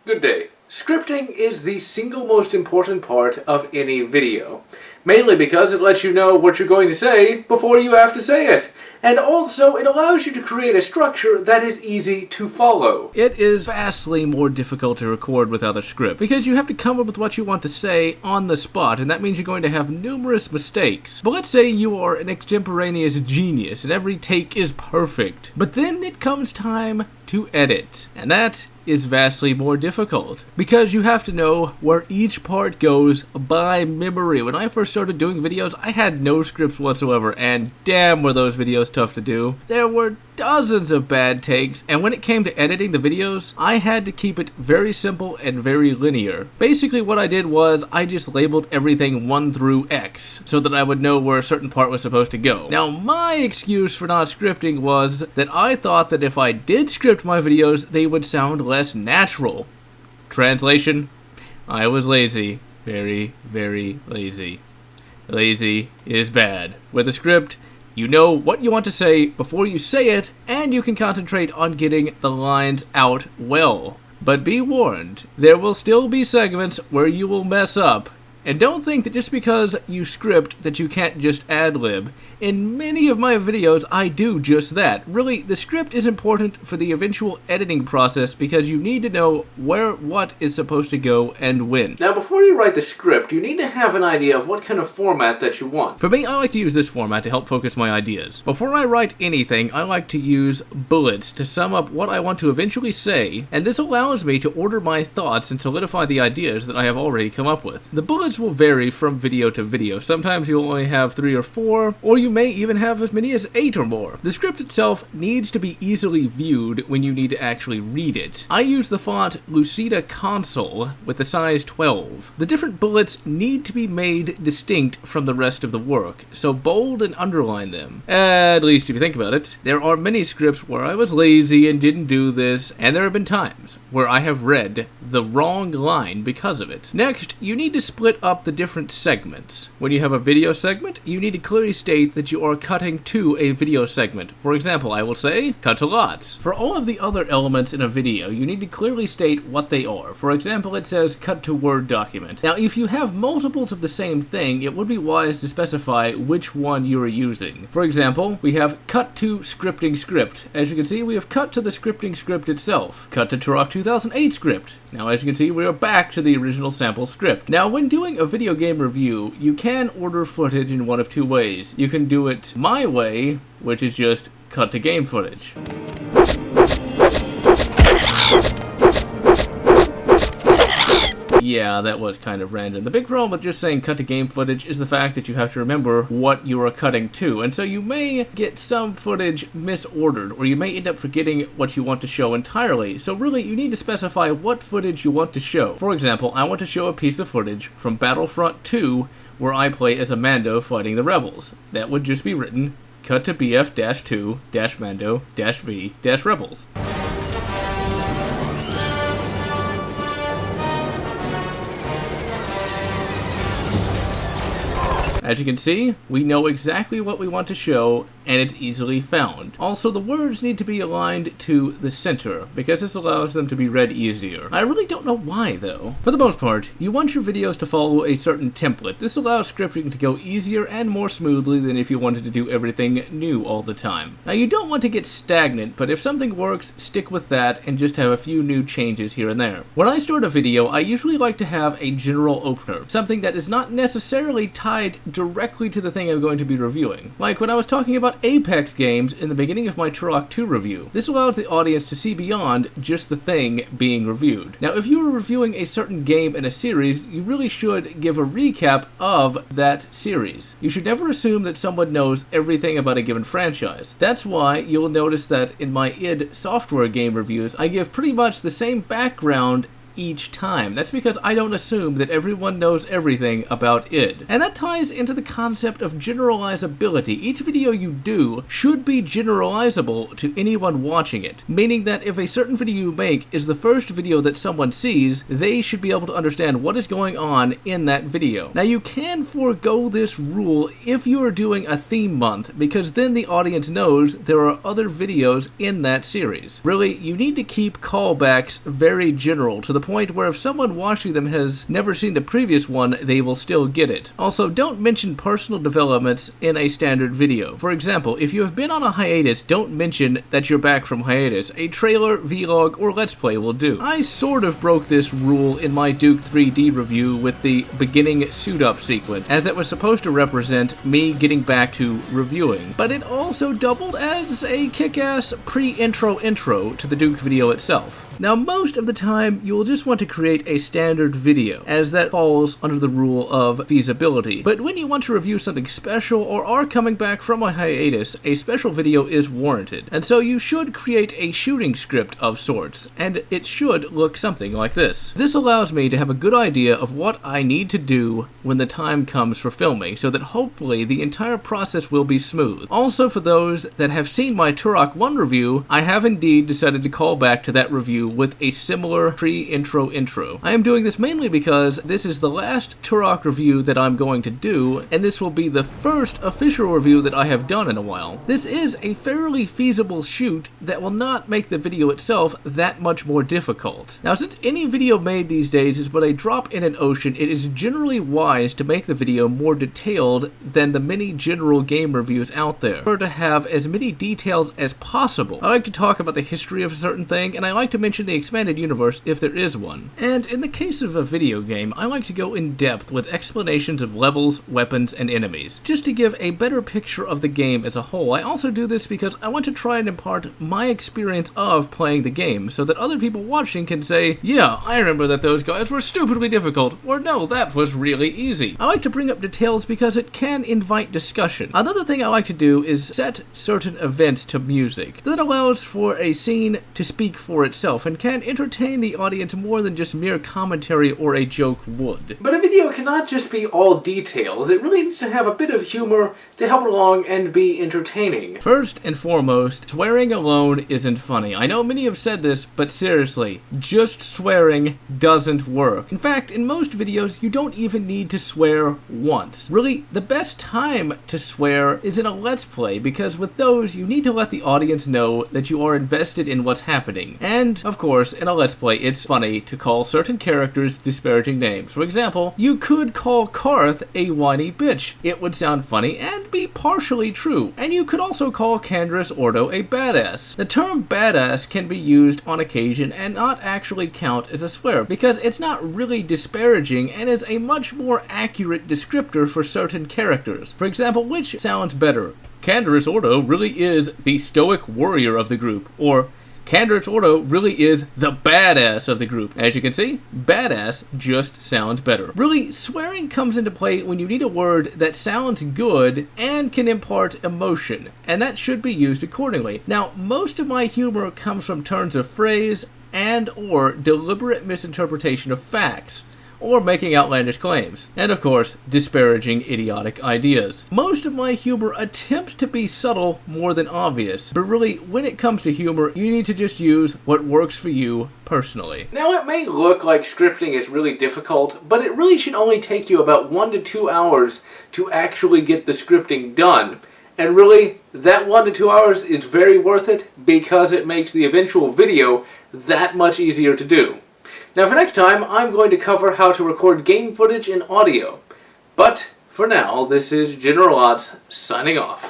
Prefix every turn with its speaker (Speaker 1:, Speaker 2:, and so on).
Speaker 1: Good day. Scripting is the single most important part of any video. Mainly because it lets you know what you're going to say before you have to say it. And also, it allows you to create a structure that is easy to follow.
Speaker 2: It is vastly more difficult to record without a script, because you have to come up with what you want to say on the spot, and that means you're going to have numerous mistakes. But let's say you are an extemporaneous genius, and every take is perfect. But then it comes time to edit, and that is vastly more difficult, because you have to know where each part goes by memory. When I first started doing videos, I had no scripts whatsoever, and damn were those videos tough to do. There were dozens of bad takes, and when it came to editing the videos, I had to keep it very simple and very linear. Basically what I did was, I just labeled everything 1 through X, so that I would know where a certain part was supposed to go. Now, my excuse for not scripting was that I thought that if I did script my videos, they would sound less natural. Translation: I was lazy. Very, very lazy. Lazy is bad. With a script, you know what you want to say before you say it, and you can concentrate on getting the lines out well. But be warned, there will still be segments where you will mess up. And don't think that just because you script that you can't just ad-lib. In many of my videos, I do just that. Really, the script is important for the eventual editing process because you need to know where what is supposed to go and when.
Speaker 1: Now, before you write the script, you need to have an idea of what kind of format that you want.
Speaker 2: For me, I like to use this format to help focus my ideas. Before I write anything, I like to use bullets to sum up what I want to eventually say, and this allows me to order my thoughts and solidify the ideas that I have already come up with. The bullets will vary from video to video. Sometimes you'll only have 3 or 4, or you may even have as many as 8 or more. The script itself needs to be easily viewed when you need to actually read it. I use the font Lucida Console with the size 12. The different bullets need to be made distinct from the rest of the work, so bold and underline them. At least if you think about it. There are many scripts where I was lazy and didn't do this, and there have been times where I have read the wrong line because of it. Next, you need to split up the different segments. When you have a video segment, you need to clearly state that you are cutting to a video segment. For example, I will say, cut to lots. For all of the other elements in a video, you need to clearly state what they are. For example, it says cut to Word document. Now, if you have multiples of the same thing, it would be wise to specify which one you are using. For example, we have cut to scripting script. As you can see, we have cut to the scripting script itself. Cut to Turok 2008 script. Now, as you can see, we are back to the original sample script. Now, when doing a video game review, you can order footage in one of 2 ways. You can do it my way, which is just cut to game footage. Yeah, that was kind of random. The big problem with just saying cut to game footage is the fact that you have to remember what you are cutting to, and so you may get some footage misordered, or you may end up forgetting what you want to show entirely. So really, you need to specify what footage you want to show. For example, I want to show a piece of footage from Battlefront 2 where I play as a Mando fighting the rebels. That would just be written, cut to BF-2-Mando-V-Rebels. As you can see, we know exactly what we want to show, and it's easily found. Also, the words need to be aligned to the center, because this allows them to be read easier. I really don't know why, though. For the most part, you want your videos to follow a certain template. This allows scripting to go easier and more smoothly than if you wanted to do everything new all the time. Now, you don't want to get stagnant, but if something works, stick with that and just have a few new changes here and there. When I start a video, I usually like to have a general opener, something that is not necessarily tied directly to the thing I'm going to be reviewing. Like when I was talking about Apex games in the beginning of my Turok 2 review. This allows the audience to see beyond just the thing being reviewed. Now, if you are reviewing a certain game in a series, you really should give a recap of that series. You should never assume that someone knows everything about a given franchise. That's why you'll notice that in my id Software game reviews, I give pretty much the same background each time. That's because I don't assume that everyone knows everything about id. And that ties into the concept of generalizability. Each video you do should be generalizable to anyone watching it, meaning that if a certain video you make is the first video that someone sees, they should be able to understand what is going on in that video. Now, you can forego this rule if you are doing a theme month, because then the audience knows there are other videos in that series. Really, you need to keep callbacks very general, to the point where if someone watching them has never seen the previous one, they will still get it. Also, don't mention personal developments in a standard video. For example, if you have been on a hiatus, don't mention that you're back from hiatus. A trailer, vlog, or let's play will do. I sort of broke this rule in my Duke 3D review with the beginning suit-up sequence, as that was supposed to represent me getting back to reviewing, but it also doubled as a kick-ass pre-intro intro to the Duke video itself. Now, most of the time, you will just want to create a standard video, as that falls under the rule of feasibility. But when you want to review something special or are coming back from a hiatus, a special video is warranted. And so you should create a shooting script of sorts, and it should look something like this. This allows me to have a good idea of what I need to do when the time comes for filming, so that hopefully the entire process will be smooth. Also, for those that have seen my Turok 1 review, I have indeed decided to call back to that review with a similar pre-intro intro. I am doing this mainly because this is the last Turok review that I'm going to do, and this will be the first official review that I have done in a while. This is a fairly feasible shoot that will not make the video itself that much more difficult. Now, since any video made these days is but a drop in an ocean, it is generally wise to make the video more detailed than the many general game reviews out there, or to have as many details as possible. I like to talk about the history of a certain thing, and I like to mention the expanded universe if there is one. And in the case of a video game, I like to go in depth with explanations of levels, weapons, and enemies, just to give a better picture of the game as a whole. I also do this because I want to try and impart my experience of playing the game, so that other people watching can say, yeah, I remember that those guys were stupidly difficult, or no, that was really easy. I like to bring up details because it can invite discussion. Another thing I like to do is set certain events to music. That allows for a scene to speak for itself, and can entertain the audience more than just mere commentary or a joke would.
Speaker 1: But a video cannot just be all details. It really needs to have a bit of humor to help along and be entertaining.
Speaker 2: First and foremost, swearing alone isn't funny. I know many have said this, but seriously, just swearing doesn't work. In fact, in most videos, you don't even need to swear once. Really, the best time to swear is in a Let's Play, because with those, you need to let the audience know that you are invested in what's happening. And, of course, in a Let's Play, it's funny to call certain characters disparaging names. For example, you could call Karth a whiny bitch. It would sound funny and be partially true. And you could also call Candra's Ordo a badass. The term badass can be used on occasion and not actually count as a swear, because it's not really disparaging and is a much more accurate descriptor for certain characters. For example, which sounds better? Candra's Ordo really is the stoic warrior of the group, or Candra's Ordo really is the badass of the group. As you can see, badass just sounds better. Really, swearing comes into play when you need a word that sounds good and can impart emotion, and that should be used accordingly. Now, most of my humor comes from turns of phrase and or deliberate misinterpretation of facts, or making outlandish claims, and of course, disparaging idiotic ideas. Most of my humor attempts to be subtle more than obvious, but really, when it comes to humor, you need to just use what works for you personally.
Speaker 1: Now, it may look like scripting is really difficult, but it really should only take you about 1 to 2 hours to actually get the scripting done. And really, that 1 to 2 hours is very worth it because it makes the eventual video that much easier to do. Now, for next time, I'm going to cover how to record game footage in audio. But, for now, this is GeneralLotz signing off.